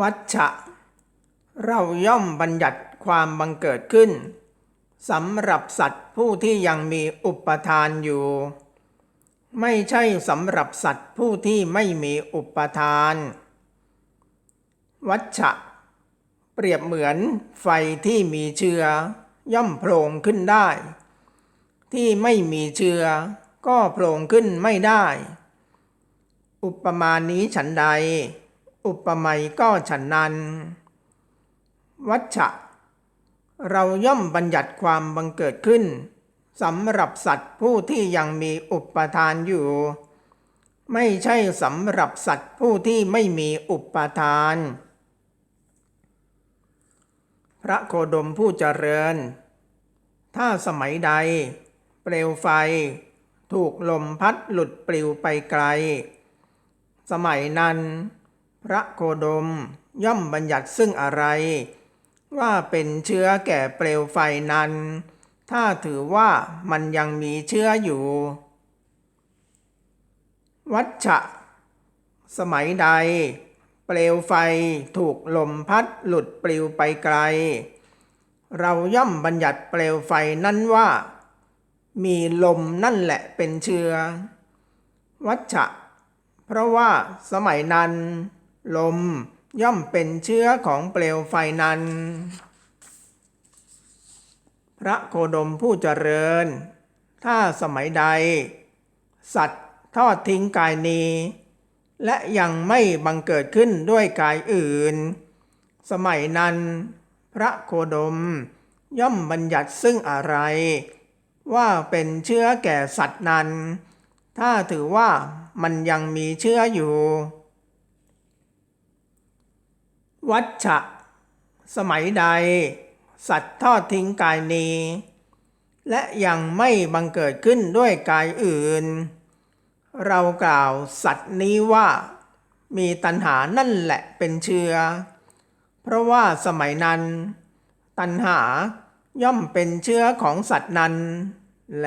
วัชชะเราย่อมบัญญัติความบังเกิดขึ้นสำหรับสัตว์ผู้ที่ยังมีอุปทานอยู่ไม่ใช่สำหรับสัตว์ผู้ที่ไม่มีอุปทานวัชชะเปรียบเหมือนไฟที่มีเชื้อย่อมโผล่ขึ้นได้ที่ไม่มีเชื้อก็โผล่ขึ้นไม่ได้อุปมานี้ฉันใดอุปไมยก็ฉันนั้นวัชชะเราย่อมบัญญัติความบังเกิดขึ้นสำหรับสัตว์ผู้ที่ยังมีอุปทานอยู่ไม่ใช่สำหรับสัตว์ผู้ที่ไม่มีอุปทานพระโคดมผู้เจริญถ้าสมัยใดเปลวไฟถูกลมพัดหลุดปลิวไปไกลสมัยนั้นพระโคดมย่อมบัญญัติซึ่งอะไรว่าเป็นเชื้อแก่เปลวไฟนั้นถ้าถือว่ามันยังมีเชื้ออยู่วัชชะสมัยใดเปลวไฟถูกลมพัดหลุดปลิวไปไกลเราย่อมบัญญัติเปลวไฟนั้นว่ามีลมนั่นแหละเป็นเชื้อวัชชะเพราะว่าสมัยนั้นลมย่อมเป็นเชื้อของเปลวไฟนั้นพระโคดมผู้เจริญถ้าสมัยใดสัตว์ทอดทิ้งกายนี้และยังไม่บังเกิดขึ้นด้วยกายอื่นสมัยนั้นพระโคดมย่อมบัญญัติซึ่งอะไรว่าเป็นเชื้อแก่สัตว์นั้นถ้าถือว่ามันยังมีเชื้ออยู่วัชชะสมัยใดสัตว์ทอดทิ้งกายนี้และยังไม่บังเกิดขึ้นด้วยกายอื่นเรากล่าวสัตว์นี้ว่ามีตัณหานั่นแหละเป็นเชื้อเพราะว่าสมัยนั้นตัณหาย่อมเป็นเชื้อของสัตว์นั้นแล